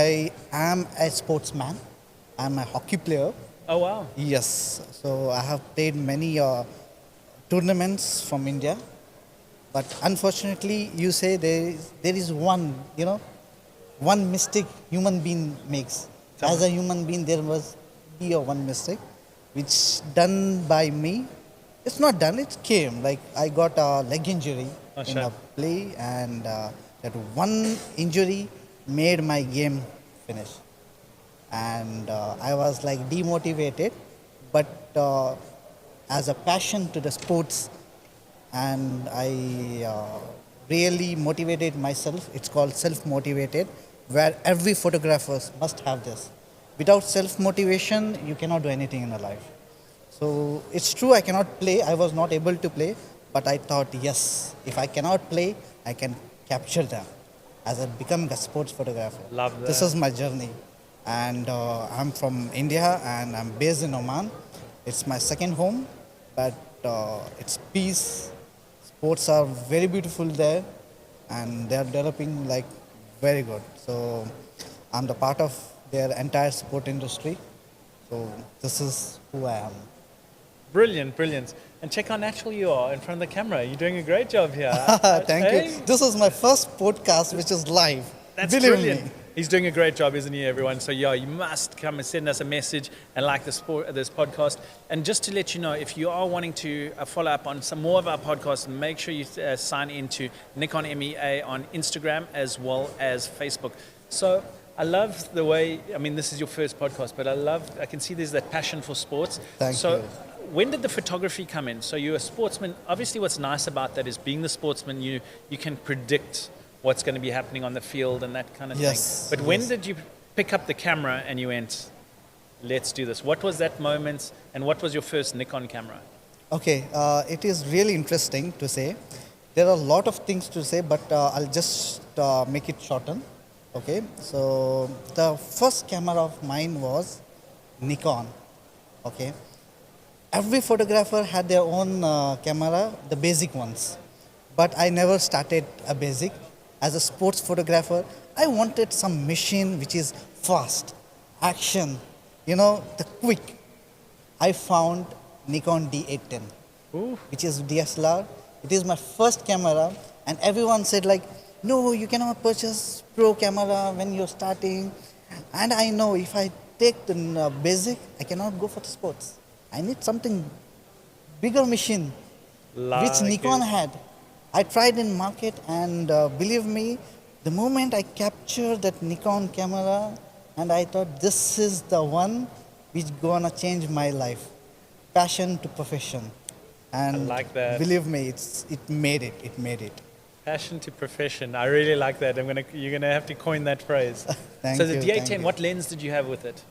I am a sportsman. I'm a hockey player. Oh, wow. Yes. So I have played many tournaments from India. But unfortunately, you say there is one, one mistake human being makes. Tell As me. a human being, there must be a one mistake, which done by me. It's not done. It came like I got a leg injury Oh, in shame. a play, and that one injury made my game finish, and I was like demotivated. But as a passion to the sports, and I really motivated myself. It's called self-motivated, where every photographer must have this. Without self-motivation, you cannot do anything in a life. So it's true I cannot play. I was not able to play, but I thought yes, if I cannot play, I can capture them as I become a sports photographer. Love This that. is my journey, and I'm from India and I'm based in Oman. It's my second home, but it's peace. Sports are very beautiful there, and they are developing like very good. So I'm the part of their entire sport industry. So this is who I am. Brilliant, brilliant. And check how natural you are in front of the camera. You're doing a great job here. Thank you. Hey, This is my first podcast, which is live. that's Believe brilliant. me. He's doing a great job, isn't he, everyone? So, yeah, you must come and send us a message and like this podcast. And just to let you know, if you are wanting to follow up on some more of our podcasts, make sure you sign into Nikon MEA on Instagram as well as Facebook. So, I love the way, I mean, this is your first podcast, but I can see there's that passion for sports. Thank So, you. when did the photography come in? So you're a sportsman. Obviously, what's nice about that is being the sportsman, you can predict what's going to be happening on the field and that kind of Yes, thing. But when yes. did you pick up the camera and you went, let's do this? What was that moment and what was your first Nikon camera? Okay, it is really interesting to say. There are a lot of things to say, but I'll just make it shorten. Okay, so the first camera of mine was Nikon. Okay, every photographer had their own camera, the basic ones. But I never started a basic. As a sports photographer, I wanted some machine which is fast, action, the quick. I found Nikon D810, Ooh. which is DSLR. It is my first camera, and everyone said like, no, you cannot purchase pro camera when you're starting. And I know if I take the basic, I cannot go for the sports. I need something bigger machine, which Like Nikon it. had. I tried in market, and believe me, the moment I captured that Nikon camera, and I thought this is the one which gonna change my life, passion to profession, and like that. believe me, it made it. It made it. Passion to profession. I really like that. You're gonna have to coin that phrase. Thank So the you, D810, thank you. what lens did you have with it?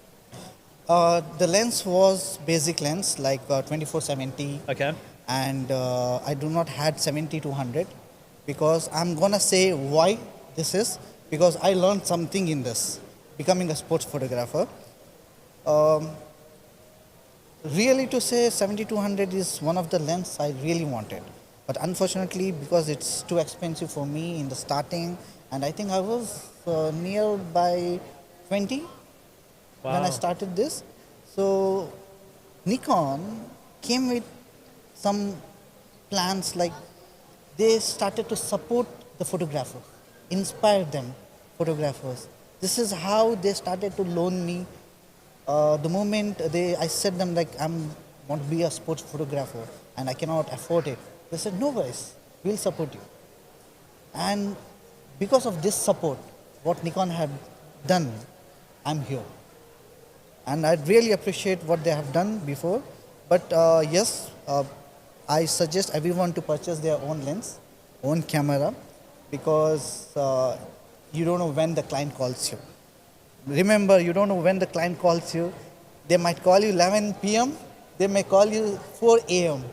The lens was basic lens like 24-70, Okay. and I do not had 70-100 because I'm gonna say why this is, because I learned something in this becoming a sports photographer. Um, Really to say 70-100 is one of the lens I really wanted, but unfortunately because it's too expensive for me in the starting, and I think I was near by 20 when I Wow. started this. So Nikon came with some plans, like they started to support the photographers, inspire them, photographers. This is how they started to loan me. The moment I said them like I'm want to be a sports photographer and I cannot afford it, they said no worries, we'll support you. And because of this support, what Nikon had done, I'm here. And I really appreciate what they have done before. But yes, I suggest everyone to purchase their own lens, own camera, because you don't know when the client calls you. Remember, you don't know when the client calls you. They might call you 11 p.m. They may call you 4 a.m.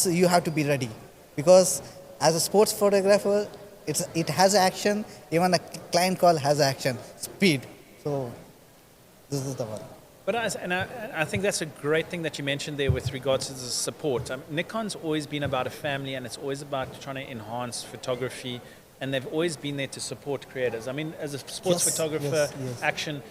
You have to be ready, because as a sports photographer, it has action. Even a client call has action, speed. So this is the one. But I think that's a great thing that you mentioned there with regards to the support. Nikon's always been about a family, and it's always about trying to enhance photography and they've always been there to support creators. I mean, as a sports Yes, photographer, yes. action,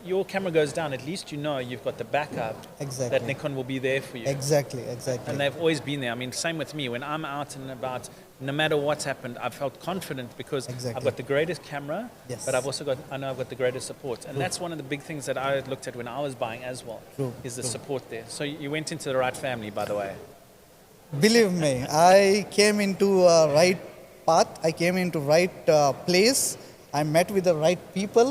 your camera goes down, at least you know you've got the backup that Exactly. Nikon will be there for you. Exactly. And they've always been there. I mean, same with me. When I'm out and about, no matter what's happened, I've felt confident because I've Exactly. got the greatest camera, Yes. but I know I've got the greatest support. And that's one of the big things that I looked at when I was buying as well, True, is the true. support there. So you went into the right family, by the way. Believe me, I came into a right path. I came into right place. I met with the right people,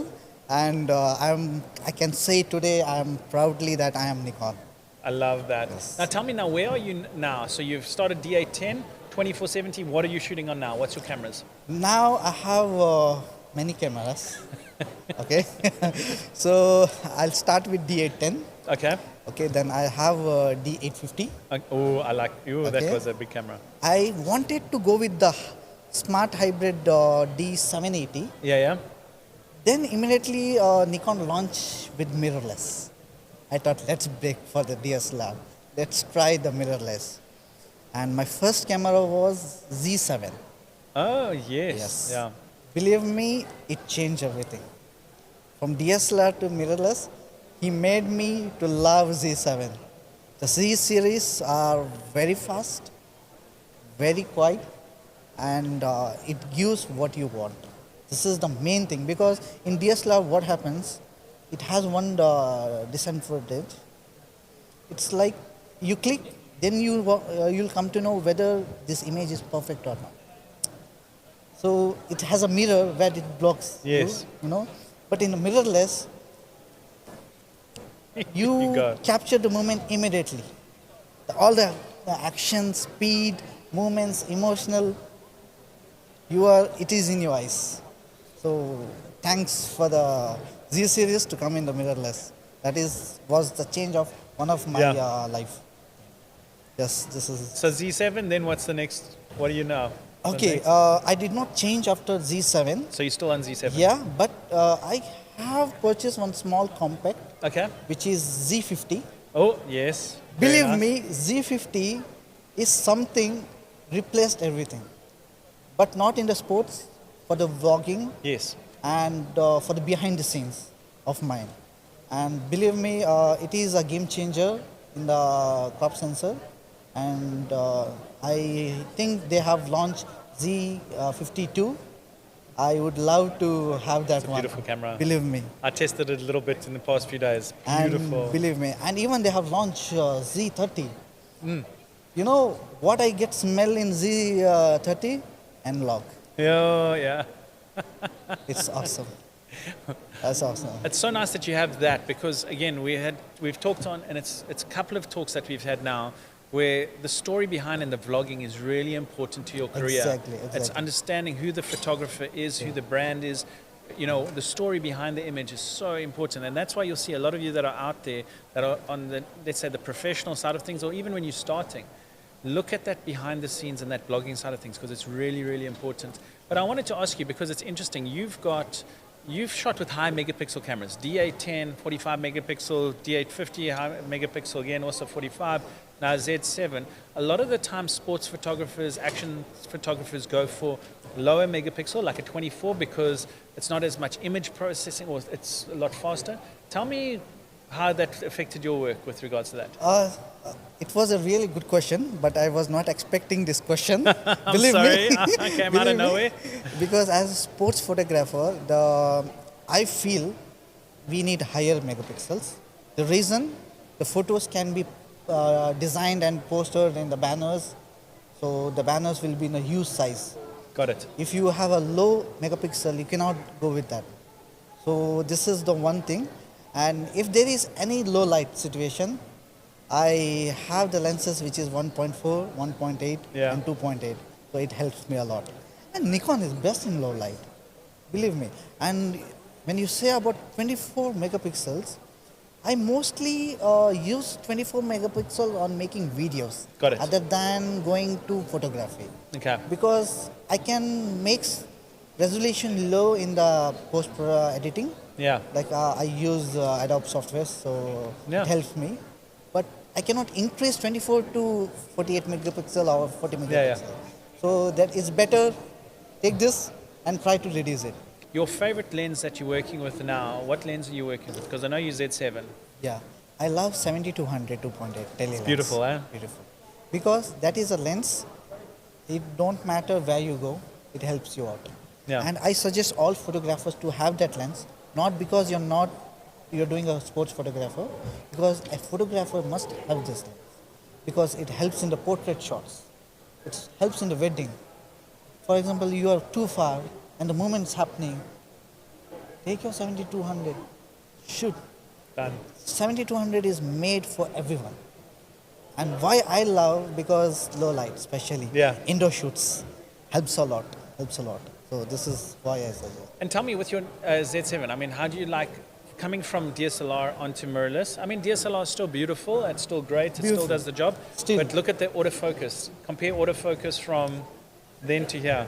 and I can say today I'm proudly that I am Nikon. I love that. Yes. Now tell me now, where are you now? So you've started D810, 2470. What are you shooting on now? What's your cameras? Now I have many cameras. Okay, so I'll start with D810. Okay. Okay, then I have D850. Oh, I like you. That Okay. was a big camera. I wanted to go with the smart hybrid D780. Yeah. Then immediately Nikon launched with mirrorless. I thought, let's break for the DSLR. Let's try the mirrorless. And my first camera was Z7. Oh, yes. Yes. Yeah. Believe me, it changed everything. From DSLR to mirrorless, he made me to love Z7. The Z series are very fast, very quiet, and it gives what you want. This is the main thing because in DSLR, what happens? It has one disadvantage. It's like you click, then you'll come to know whether this image is perfect or not. So it has a mirror where it blocks Yes. you know. But in the mirrorless, you go. capture the moment immediately. All the action, speed, movements, emotional, it is in your eyes. So thanks for the Z series to come in the mirrorless. That was the change of one of my Yeah. life. Yes, this is. So Z7, then what's the next? What do you know? What's Okay, next? I did not change after Z7. So you're still on Z7? Yeah, but I have purchased one small compact, Okay. which is Z50. Oh, yes. Very Believe nice. me, Z50 is something replaced everything, but not in the sports, for the vlogging Yes. and for the behind the scenes of mine. And believe me, it is a game changer in the crop sensor. And I think they have launched Z52. I would love to have that one. Beautiful camera. Believe me. I tested it a little bit in the past few days. And Beautiful. believe me. And even they have launched Z30. Mm. You know what I get smell in Z30? N-Log. Yeah. It's awesome. That's awesome. It's so nice that you have that because again we've talked on and it's a couple of talks that we've had now where the story behind in the vlogging is really important to your career. Exactly. It's understanding who the photographer is, who the brand is. You know, the story behind the image is so important, and that's why you'll see a lot of you that are out there that are on the, let's say, the professional side of things, or even when you're starting. Look at that behind the scenes and that blogging side of things because it's really, really important. But I wanted to ask you because it's interesting. You've shot with high megapixel cameras, D810, 45 megapixel, D850, high megapixel again, also 45, now Z7. A lot of the time sports photographers, action photographers go for lower megapixel, like a 24, because it's not as much image processing or it's a lot faster. Tell me how that affected your work with regards to that. It was a really good question, but I was not expecting this question. I'm Believe sorry, me. I came out Believe of me. nowhere. Because as a sports photographer, I feel we need higher megapixels. The reason, the photos can be designed and posted in the banners, so the banners will be in a huge size. Got it. If you have a low megapixel, you cannot go with that. So this is the one thing. And if there is any low light situation, I have the lenses which is 1.4, 1.8 Yeah. and 2.8. So it helps me a lot. And Nikon is best in low light. Believe me. And when you say about 24 megapixels, I mostly use 24 megapixel on making videos. Got it. Other than going to photography. Okay. Because I can make resolution low in the post editing. Yeah. Like I use Adobe software, so Yeah. it helps me. But I cannot increase 24 to 48 megapixel or 40 megapixel. Yeah. So that is better. Take this and try to reduce it. Your favorite lens that you're working with now, what lens are you working with? Because I know you Z7. Yeah, I love 70-200 2.8 tele lens. Beautiful, eh? Beautiful. Because that is a lens, it don't matter where you go, it helps you out. Yeah. And I suggest all photographers to have that lens, not because you're doing a sports photographer, because a photographer must have this lens. Because it helps in the portrait shots. It helps in the wedding. For example, you are too far and the moment's happening. Take your 70-200, shoot. Done. 70-200 is made for everyone. And why I love, because low light, especially Yeah. indoor shoots, helps a lot. So this is why I suggest. And tell me, with your Z7, I mean, how do you like coming from DSLR onto mirrorless? I mean, DSLR is still beautiful, it's still great, it still Beautiful. does the job. Still. But look at the autofocus. Compare autofocus from then to here.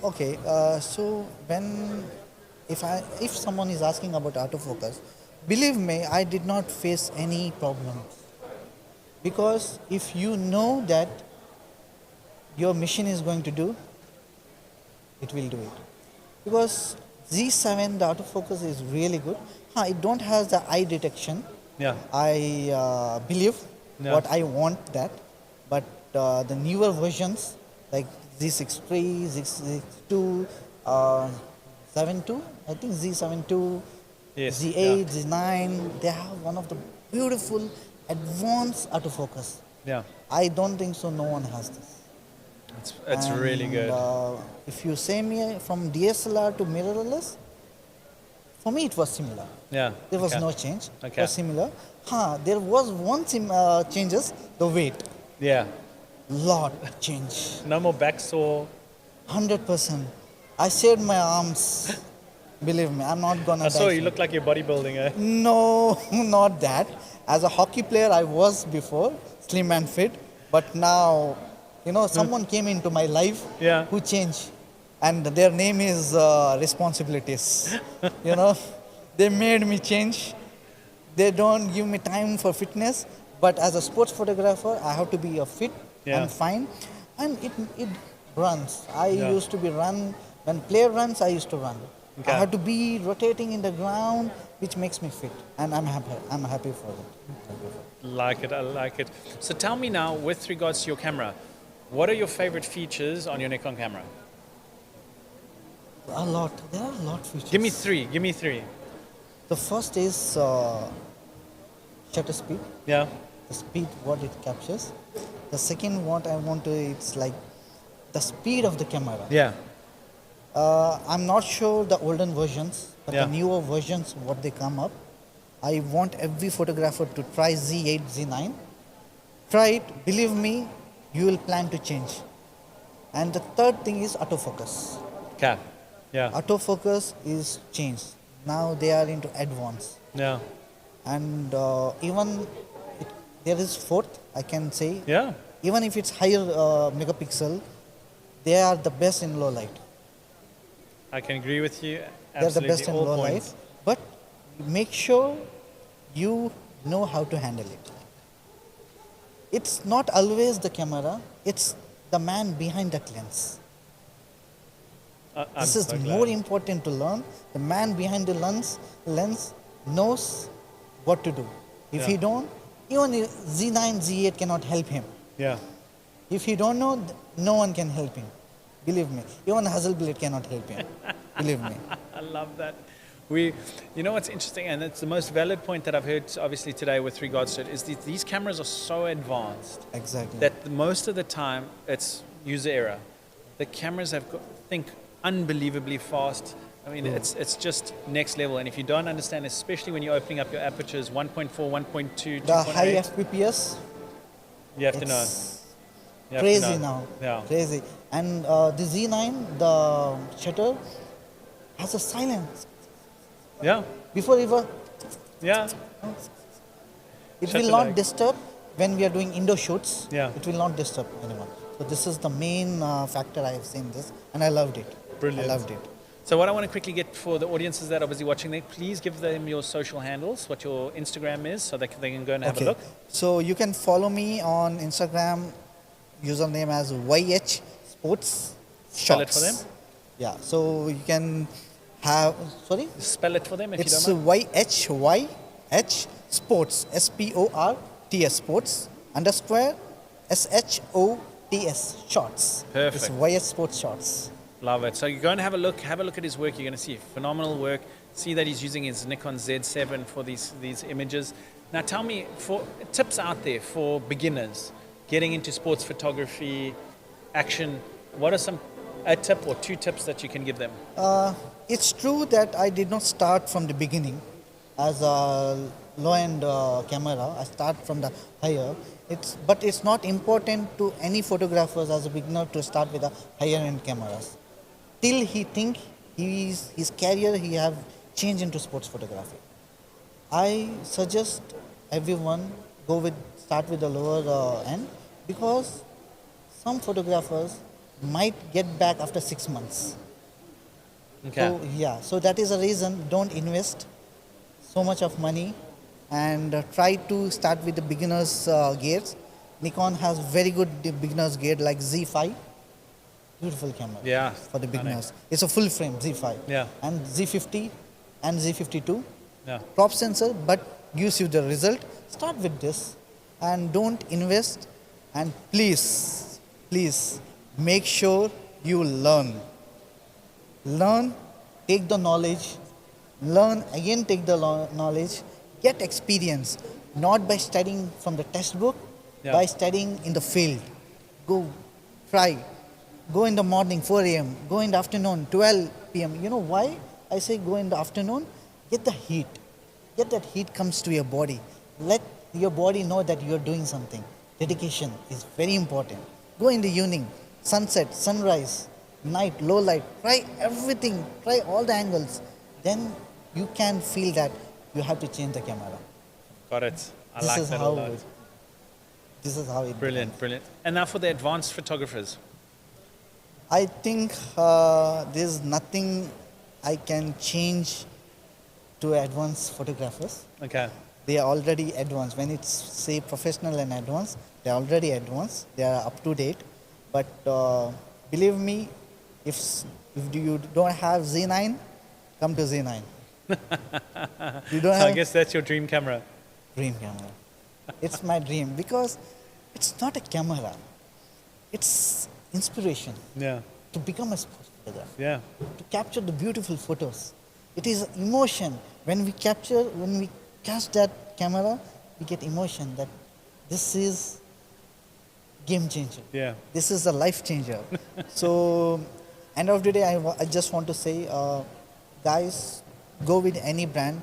Okay, so if someone is asking about autofocus, believe me, I did not face any problems. Because if you know that your machine is going to do, it will do it. Because Z7, the autofocus is really good. It don't have the eye detection. Yeah. I believe Yeah. what I want that, but the newer versions like Z63, Z62, 72, I think Z72, Yes, Z8, Z9, they have one of the beautiful advanced autofocus. Yeah. I don't think so. No one has this. It's really good. If you say me from DSLR to mirrorless, for me it was similar. Yeah. There was okay. no change. It Okay. was similar. There was one changes, the weight. Yeah. Lot change. No more back sore. 100%. I shaved my arms. Believe me, I'm not gonna I die saw you soon. look like you're bodybuilding, eh? No, not that. As a hockey player, I was before slim and fit, but now, someone came into my life Yeah. who changed, and their name is responsibilities. They made me change. They don't give me time for fitness, but as a sports photographer, I have to be fit Yeah. and fine, and it runs. I Yeah. used to be run when player runs. I used to run. Okay. I have to be rotating in the ground, which makes me fit, and I'm happy. I'm happy for it. Like it, I like it. So tell me now, with regards to your camera, what are your favorite features on your Nikon camera? A lot. There are a lot of features. Give me three. The first is shutter speed. Yeah. The speed what it captures. The second what I want to it's like the speed of the camera. Yeah. I'm not sure the olden versions, but Yeah. the newer versions what they come up. I want every photographer to try Z8, Z9. Try it. Believe me, you will plan to change. And the third thing is autofocus. Okay. Yeah. Autofocus is changed. Now they are into advanced. Yeah. And even there is fourth, I can say. Yeah. Even if it's higher megapixel, they are the best in low light. I can agree with you. They're the Absolutely. best in All low points. light. But make sure you know how to handle it. It's not always the camera, it's the man behind that lens. I'm This is so glad. more important to learn. The man behind the lens knows what to do. If Yeah. he don't, even Z9, Z8 cannot help him. Yeah. If he don't know, no one can help him. Believe me. Even Hasselblad cannot help him. Believe me. I love that. You know what's interesting, and it's the most valid point that I've heard obviously today with regards to it, is these cameras are so advanced Exactly. that most of the time it's user error. The cameras think unbelievably fast. I mean, it's just next level. And if you don't understand, especially when you're opening up your apertures, 1.4, 1.2, The high 2.8, FPPS, you have to know. it's You have to crazy know. now. Yeah. Crazy. And the Z9, the shutter, has a silence. Yeah. Before even, Yeah. it Shutter will not lag. disturb when we are doing indoor shoots. Yeah. It will not disturb anyone. So this is the main factor I have seen this, and I loved it. Brilliant. I loved it. So what I want to quickly get for the audiences that are busy watching there, please give them your social handles, what your Instagram is, so they can go and have a look. So you can follow me on Instagram, username as YH Sports Spell it Shots. for them. Yeah, so you can have, sorry, Spell it for them if you it's don't mind. YHYH sports, SPORTS sports underscore SHOTS shorts. It's Perfect. YS sports shorts. Love it. So you go and have a look at his work. You're going to see phenomenal work. See that he's using his Nikon Z7 for these images. Now tell me, for tips out there for beginners getting into sports photography, action, what are a tip or two tips that you can give them? It's true that I did not start from the beginning as a low-end camera. I start from the higher. But it's not important to any photographers as a beginner to start with a higher-end cameras. Till he think his career he have changed into sports photography. I suggest everyone start with the lower end because some photographers might get back after 6 months. Okay. So yeah, so that is a reason don't invest so much of money and try to start with the beginners gears. Nikon has very good beginners gear like Z5, beautiful camera Yeah. for the I know. beginners. It's a full frame Z5 Yeah. and Z50 and Z52 Yeah. crop sensor, but gives you the result. Start with this and don't invest. And please make sure you learn, take the knowledge, learn again, take the knowledge, get experience, not by studying from the textbook, Yeah. by studying in the field. Go try, go in the morning 4 a.m., go in the afternoon 12 p.m. You know why I say go in the afternoon? Get the heat, get that heat comes to your body, let your body know that you're doing something. Dedication is very important. Go in the evening, sunset, sunrise, night, low light, try everything, try all the angles. Then you can feel that you have to change the camera. Got it. I This like is that a how lot. this is how it Brilliant, becomes. brilliant. And now for the advanced photographers. I think there's nothing I can change to advanced photographers. Okay. They are already advanced. When it's say professional and advanced, they are already advanced. They are up to date. But believe me, if you don't have Z9, come to Z9. You don't So I have guess that's your dream camera. dream camera. It's my dream because it's not a camera. It's inspiration Yeah. to become a sports photographer, Yeah. to capture the beautiful photos. It is emotion. When we catch that camera, we get emotion that this is game changer. Yeah. This is a life changer. So, end of the day, I just want to say, guys, go with any brand,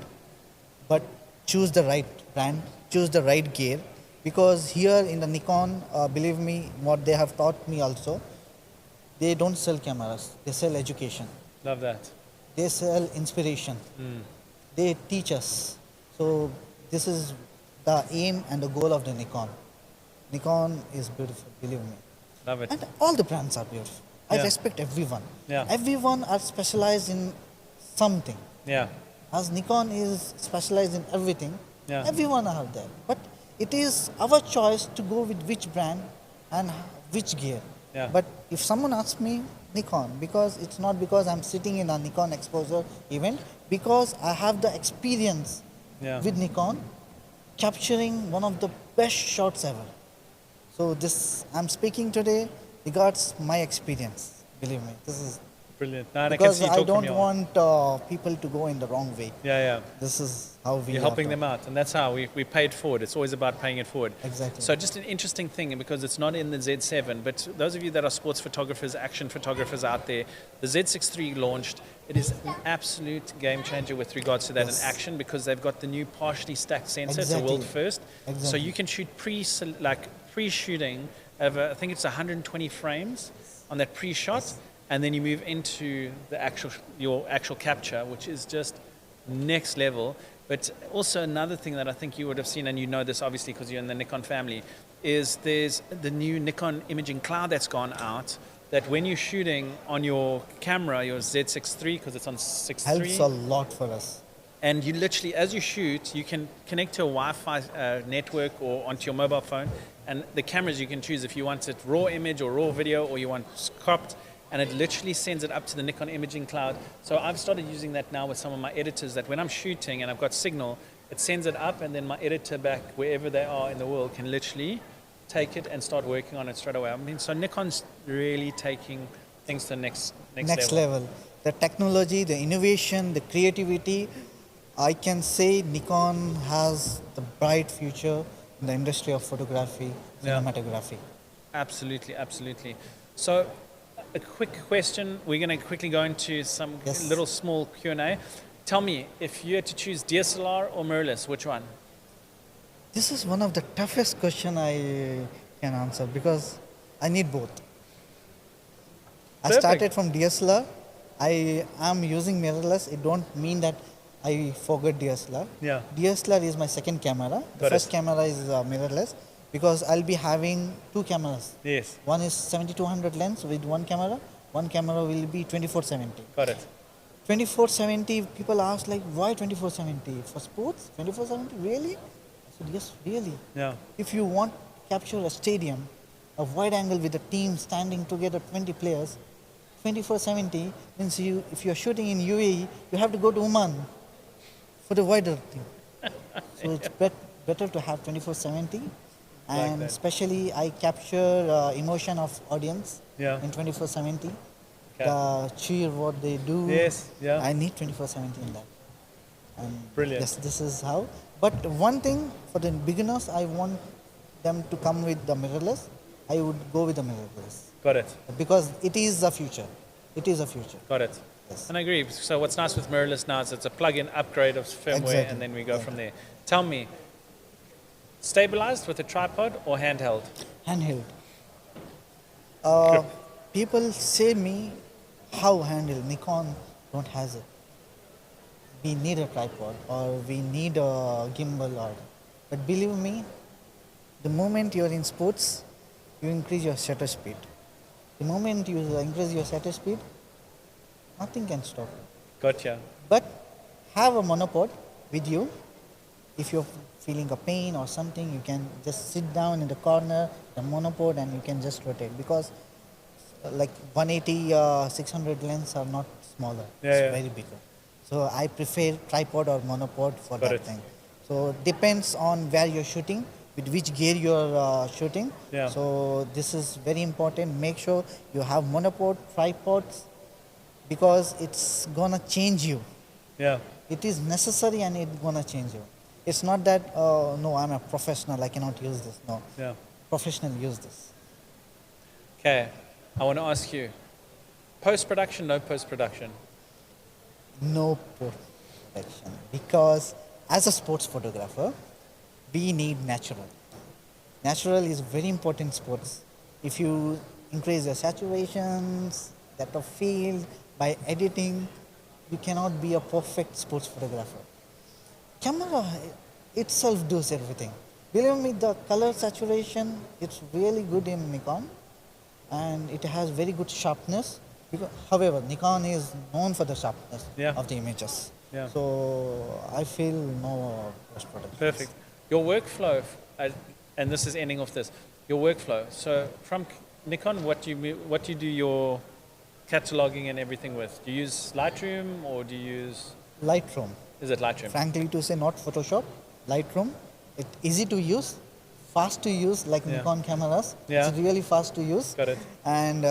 but choose the right brand, choose the right gear. Because here in the Nikon, believe me, what they have taught me also, they don't sell cameras, they sell education, Love that. they sell inspiration, they teach us. So, this is the aim and the goal of the Nikon. Nikon is beautiful, believe me. Love it. And all the brands are beautiful. I Yeah. respect everyone. Yeah. Everyone are specialized in something. Yeah. As Nikon is specialized in everything, Yeah. everyone are there. But it is our choice to go with which brand and which gear. Yeah. But if someone asks me, Nikon, because it's not because I'm sitting in a Nikon exposure event, because I have the experience Yeah. with Nikon capturing one of the best shots ever. So this I'm speaking today regards my experience. Believe me, this is Brilliant. No, and I can because see you I talk from don't your want people to go in the wrong way. Yeah, yeah. This is how we You're are helping taught. them out, and that's how we pay it forward. It's always about paying it forward. Exactly. So just an interesting thing, because it's not in the Z7, but those of you that are sports photographers, action photographers out there, the Z6 III launched. It is an absolute game changer with regards to that Yes. in action, because they've got the new partially stacked sensor. It's a Exactly. world first. So Exactly. you can shoot pre-shooting over, I think it's 120 frames on that pre-shot, and then you move into your actual capture, which is just next level. But also another thing that I think you would have seen, and you know this obviously because you're in the Nikon family, is there's the new Nikon imaging cloud that's gone out, that when you're shooting on your camera, your Z6 III, because it's on 6 Helps a lot for us. and you literally, as you shoot, you can connect to a Wi-Fi network or onto your mobile phone, and the cameras you can choose if you want it raw image or raw video, or you want cropped, and it literally sends it up to the Nikon imaging cloud. So I've started using that now with some of my editors, that when I'm shooting and I've got signal, it sends it up, and then my editor back wherever they are in the world can literally take it and start working on it straight away. I mean, so Nikon's really taking things to the next level. The technology, the innovation, the creativity. I can say Nikon has the bright future in the industry of photography, Yeah. cinematography. Absolutely, absolutely. So, a quick question. We're going to quickly go into some Yes. little small Q&A. Tell me, if you had to choose DSLR or mirrorless, which one? This is one of the toughest question I can answer because I need both. I Perfect. started from DSLR. I am using mirrorless. It don't mean that I forgot DSLR. Yeah. DSLR is my second camera. The Got it. first camera is mirrorless because I'll be having two cameras. Yes, One is 7200 lens with one camera. One camera will be 2470. got it. 2470, people ask like, why 2470? For sports? 2470, really? I said, yes, really. Yeah, If you want to capture a stadium, a wide angle with a team standing together, 20 players, 2470 means you, if you're shooting in UAE, you have to go to Oman for the wider thing. So it's better to have 2470. And that. especially I capture emotion of audience Yeah. in 2470. Okay. The cheer, what they do. Yes, yeah. I need 2470 in that. And Brilliant. Yes, this is how. But one thing for the beginners, I want them to come with the mirrorless. I would go with the mirrorless Got it, because it is the future. It is the future. got it. Yes. And I agree. So what's nice with mirrorless now is it's a plug-in upgrade of firmware, Exactly. and then we go from there. Tell me, stabilized with a tripod or handheld? Handheld. Good. People say me, how handheld? Nikon don't has it. We need a tripod or we need a gimbal or. But believe me, the moment you're in sports, you increase your shutter speed. The moment you increase your shutter speed, nothing can stop you. Gotcha. But have a monopod with you. If you're feeling a pain or something, you can just sit down in the corner, the monopod, and you can just rotate because like 180, 600 lens are not smaller. Yeah, it's yeah. very bigger. So I prefer tripod or monopod for Got that it. thing. So depends on where you're shooting, with which gear you're shooting. Yeah. So this is very important. Make sure you have monopod, tripods, because it's gonna change you. Yeah, It is necessary and it's gonna change you. It's not that no, I'm a professional, I cannot use this. No, yeah. professional use this. Okay, I want to ask you, post-production, no post-production? No perfection, because as a sports photographer, we need natural. Natural is very important in sports. If you increase your saturations, depth of field by editing, you cannot be a perfect sports photographer. Camera itself does everything. Believe me, the color saturation, it's really good in Nikon and it has very good sharpness. However, Nikon is known for the sharpness Yeah. of the images. Yeah. So I feel no post-production. Perfect. Your workflow, and this is ending off this, your workflow. So from Nikon, what do you do your cataloging and everything with? Do you use Lightroom or do you use, Lightroom. is it Lightroom? Frankly to say, not Photoshop. Lightroom. It's easy to use, fast to use like Yeah. Nikon cameras. Yeah. It's really fast to use. Got it. And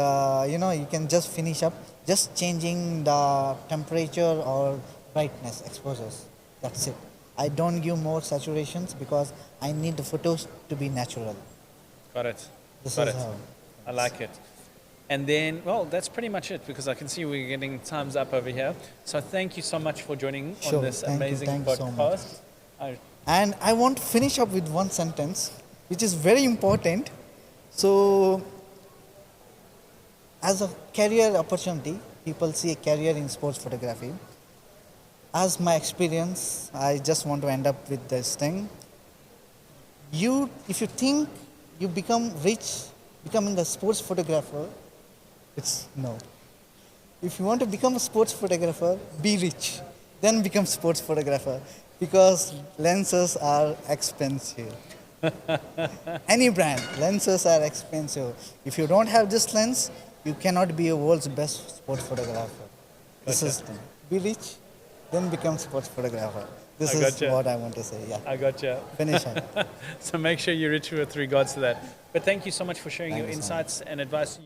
you can just finish up, just changing the temperature or brightness, exposures. That's it. I don't give more saturations because I need the photos to be natural. Got it. This Got is it. how. I like it. And then, well, that's pretty much it because I can see we're getting times up over here. So thank you so much for joining on Sure. this Thank you. amazing Thank you so much. podcast. I- And I want to finish up with one sentence, which is very important. So, as a career opportunity, people see a career in sports photography. As my experience, I just want to end up with this thing. If you think you become rich becoming a sports photographer, it's no. If you want to become a sports photographer, be rich, then become sports photographer because lenses are expensive. Any brand, lenses are expensive. If you don't have this lens, You cannot be a world's best sports photographer. This is be rich, then become sports photographer. This I is gotcha. what I want to say. Yeah. I gotcha. Finish it. So make sure you're rich with regards to that. But thank you so much for sharing Thank your you so much. insights and advice.